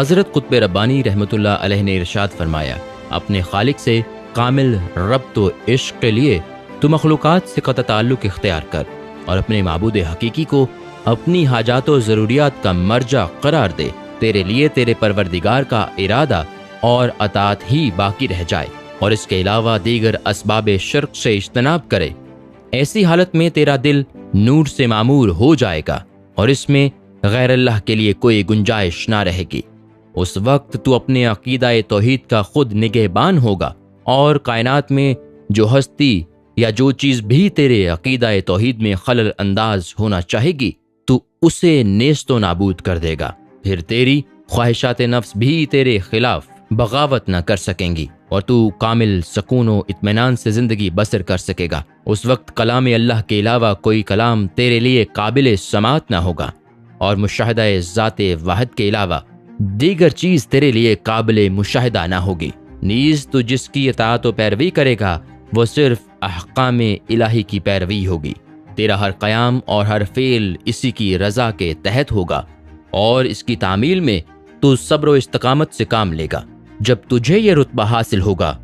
حضرت قطب ربانی رحمۃ اللہ علیہ نے ارشاد فرمایا، اپنے خالق سے کامل ربط و عشق کے لیے تو مخلوقات سے قطع تعلق اختیار کر اور اپنے معبود حقیقی کو اپنی حاجات و ضروریات کا مرجع قرار دے۔ تیرے لیے تیرے پروردگار کا ارادہ اور اطاعت ہی باقی رہ جائے اور اس کے علاوہ دیگر اسباب شرک سے اجتناب کرے۔ ایسی حالت میں تیرا دل نور سے معمور ہو جائے گا اور اس میں غیر اللہ کے لیے کوئی گنجائش نہ رہے گی۔ اس وقت تو اپنے عقیدہ توحید کا خود نگہبان ہوگا اور کائنات میں جو ہستی یا جو چیز بھی تیرے عقیدہ توحید میں خلل انداز ہونا چاہے گی تو اسے نیست و نابود کر دے گا۔ پھر تیری خواہشات نفس بھی تیرے خلاف بغاوت نہ کر سکیں گی اور تو کامل سکون و اطمینان سے زندگی بسر کر سکے گا۔ اس وقت کلام اللہ کے علاوہ کوئی کلام تیرے لیے قابل سماعت نہ ہوگا اور مشاہدہ ذات واحد کے علاوہ دیگر چیز تیرے لیے قابل مشاہدہ نہ ہوگی۔ نیز تو جس کی اطاعت و پیروی کرے گا وہ صرف احکام الہی کی پیروی ہوگی۔ تیرا ہر قیام اور ہر فعل اسی کی رضا کے تحت ہوگا اور اس کی تعمیل میں تو صبر و استقامت سے کام لے گا۔ جب تجھے یہ رتبہ حاصل ہوگا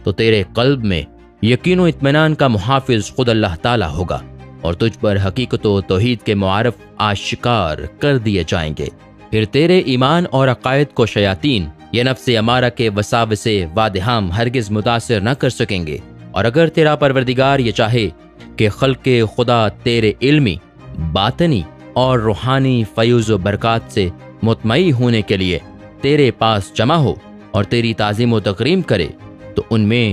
تو تیرے قلب میں یقین و اطمینان کا محافظ خود اللہ تعالیٰ ہوگا اور تجھ پر حقیقت و توحید کے معارف آشکار کر دیے جائیں گے۔ پھر تیرے ایمان اور عقائد کو شیاطین یا نفس امارہ کے وساوس وادہام ہرگز متاثر نہ کر سکیں گے، اور اگر تیرا پروردگار یہ چاہے کہ خلق خدا تیرے علمی، باطنی اور روحانی فیوز و برکات سے مطمئن ہونے کے لیے تیرے پاس جمع ہو اور تیری تعظیم و تکریم کرے تو ان میں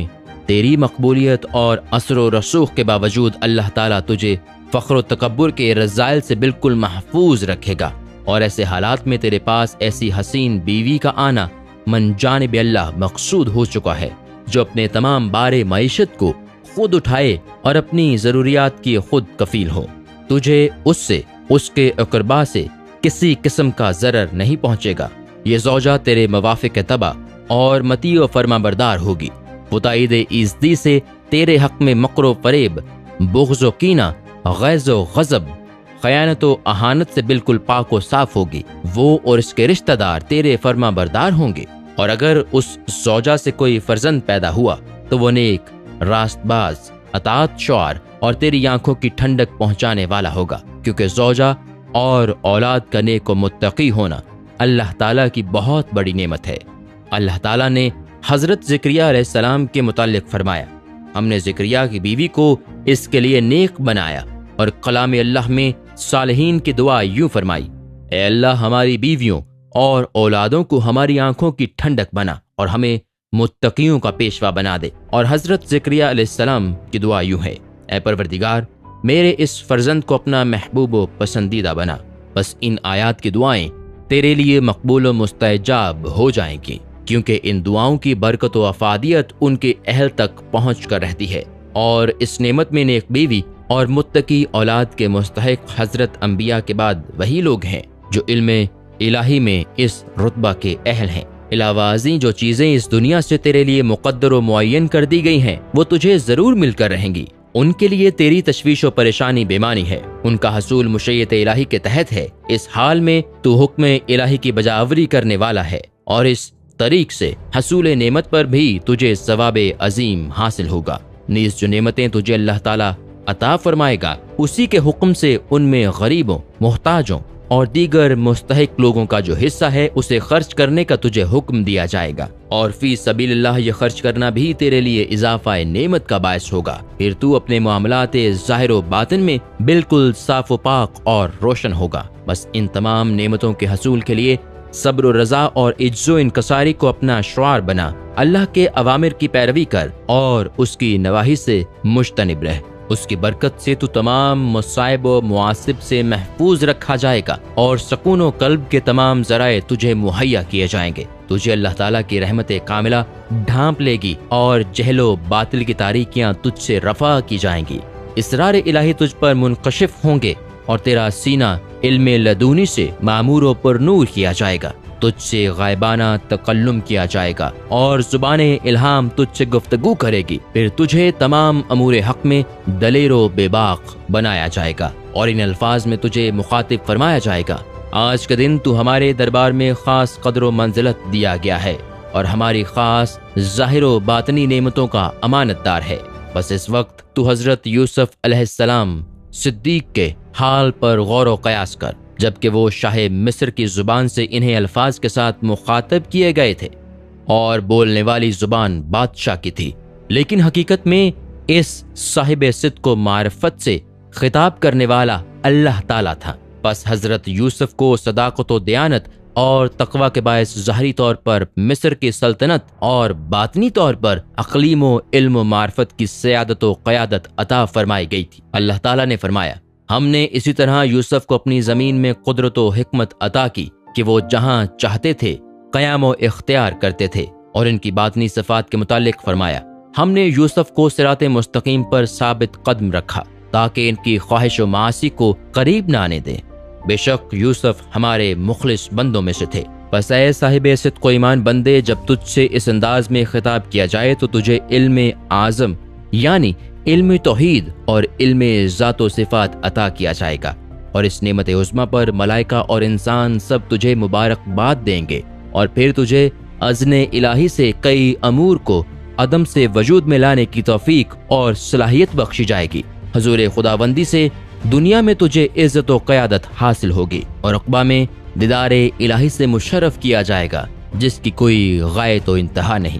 تیری مقبولیت اور اثر و رسوخ کے باوجود اللہ تعالیٰ تجھے فخر و تکبر کے رذائل سے بالکل محفوظ رکھے گا، اور ایسے حالات میں تیرے پاس ایسی حسین بیوی کا آنا من جانب اللہ مقصود ہو چکا ہے جو اپنے تمام بار معیشت کو خود اٹھائے اور اپنی ضروریات کی خود کفیل ہو۔ تجھے اس سے، اس کے اقربا سے کسی قسم کا ضرر نہیں پہنچے گا۔ یہ زوجہ تیرے موافق طبع اور مطیع و فرما بردار ہوگی۔ وہ تائید ایزدی سے تیرے حق میں مکر و فریب، بغض و کینہ، غیظ و غضب، خیانت و اہانت سے بالکل پاک و صاف ہوگی۔ وہ اور اس کے رشتہ دار تیرے فرما بردار ہوں گے، اور اگر اس زوجہ سے کوئی فرزند پیدا ہوا تو وہ نیک، راست باز، اطاعت شعار اور تیری آنکھوں کی ٹھنڈک پہنچانے والا ہوگا، کیونکہ زوجہ اور اولاد کا نیک و متقی ہونا اللہ تعالیٰ کی بہت بڑی نعمت ہے۔ اللہ تعالیٰ نے حضرت زکریا علیہ السلام کے متعلق فرمایا، ہم نے زکریا کی بیوی کو اس کے لیے نیک بنایا، اور کلام اللہ میں صالحین کی دعا یوں فرمائی، اے اللہ ہماری بیویوں اور اولادوں کو ہماری آنکھوں کی ٹھنڈک بنا اور ہمیں متقیوں کا پیشوا بنا دے۔ اور حضرت زکریا علیہ السلام کی دعا یوں ہے، اے پروردگار میرے اس فرزند کو اپنا محبوب و پسندیدہ بنا۔ بس ان آیات کی دعائیں تیرے لیے مقبول و مستجاب ہو جائیں گی، کیونکہ ان دعاؤں کی برکت و افادیت ان کے اہل تک پہنچ کر رہتی ہے، اور اس نعمت میں نیک بیوی اور متقی اولاد کے مستحق حضرت انبیاء کے بعد وہی لوگ ہیں جو علم الہی میں اس رتبہ کے اہل ہیں۔ علاوہ ازیں جو چیزیں اس دنیا سے تیرے لیے مقدر و معین کر دی گئی ہیں وہ تجھے ضرور مل کر رہیں گی۔ ان کے لیے تیری تشویش و پریشانی بے-معنی ہے، ان کا حصول مشیت الہی کے تحت ہے۔ اس حال میں تو حکم الہی کی بجاوری کرنے والا ہے، اور اس طریق سے حصول نعمت پر بھی تجھے ثواب عظیم حاصل ہوگا۔ نیز جو نعمتیں تجھے اللہ تعالیٰ عطا فرمائے گا اسی کے حکم سے ان میں غریبوں، محتاجوں اور دیگر مستحق لوگوں کا جو حصہ ہے اسے خرچ کرنے کا تجھے حکم دیا جائے گا، اور فی سبیل اللہ یہ خرچ کرنا بھی تیرے لیے اضافہ نعمت کا باعث ہوگا۔ پھر تو اپنے معاملات ظاہر و باطن میں بالکل صاف و پاک اور روشن ہوگا۔ بس ان تمام نعمتوں کے حصول کے لیے صبر و رضا اور عجز و انکساری کو اپنا شعار بنا، اللہ کے اوامر کی پیروی کر اور اس کی نواہی سے مجتنب رہ۔ اس کی برکت سے تو تمام مصائب و معاصب سے محفوظ رکھا جائے گا، اور سکون و قلب کے تمام ذرائع تجھے مہیا کیے جائیں گے۔ تجھے اللہ تعالیٰ کی رحمت کاملہ ڈھانپ لے گی اور جہل و باطل کی تاریکیاں تجھ سے رفع کی جائیں گی۔ اسرار الہی تجھ پر منکشف ہوں گے اور تیرا سینہ علم لدونی سے معمور و پر نور کیا جائے گا۔ تجھ سے غائبانہ تکلم کیا جائے گا اور زبان الہام تجھ سے گفتگو کرے گی۔ پھر تجھے تمام امور حق میں دلیر و بے باک بنایا جائے گا، اور ان الفاظ میں تجھے مخاطب فرمایا جائے گا، آج کے دن تو ہمارے دربار میں خاص قدر و منزلت دیا گیا ہے اور ہماری خاص ظاہر و باطنی نعمتوں کا امانت دار ہے۔ بس اس وقت تو حضرت یوسف علیہ السلام صدیق کے حال پر غور و قیاس کر، جبکہ وہ شاہ مصر کی زبان سے انہیں الفاظ کے ساتھ مخاطب کیے گئے تھے اور بولنے والی زبان بادشاہ کی تھی، لیکن حقیقت میں اس صاحب صدق و معرفت سے خطاب کرنے والا اللہ تعالیٰ تھا۔ پس حضرت یوسف کو صداقت و دیانت اور تقوی کے باعث ظاہری طور پر مصر کی سلطنت اور باطنی طور پر اقلیم و علم و معرفت کی سیادت و قیادت عطا فرمائی گئی تھی۔ اللہ تعالیٰ نے فرمایا، ہم نے اسی طرح یوسف کو اپنی زمین میں قدرت و حکمت عطا کی کہ وہ جہاں چاہتے تھے قیام و اختیار کرتے تھے، اور ان کی باطنی صفات کے متعلق فرمایا، ہم نے یوسف کو صراط مستقیم پر ثابت قدم رکھا تاکہ ان کی خواہش و معاصی کو قریب نہ آنے دیں۔ بے شک یوسف ہمارے مخلص بندوں میں سے تھے۔ پس اے صاحب صدق و ایمان بندے، جب تجھ سے اس انداز میں خطاب کیا جائے تو تجھے علم اعظم یعنی علم توحید اور علم ذات و صفات عطا کیا جائے گا، اور اس نعمت عظمیٰ پر ملائکہ اور انسان سب تجھے مبارکباد دیں گے، اور پھر تجھے اذن الہی سے کئی امور کو عدم سے وجود میں لانے کی توفیق اور صلاحیت بخشی جائے گی۔ حضور خداوندی سے دنیا میں تجھے عزت و قیادت حاصل ہوگی، اور عقبہ میں دیدار الہی سے مشرف کیا جائے گا جس کی کوئی غایت و انتہا نہیں۔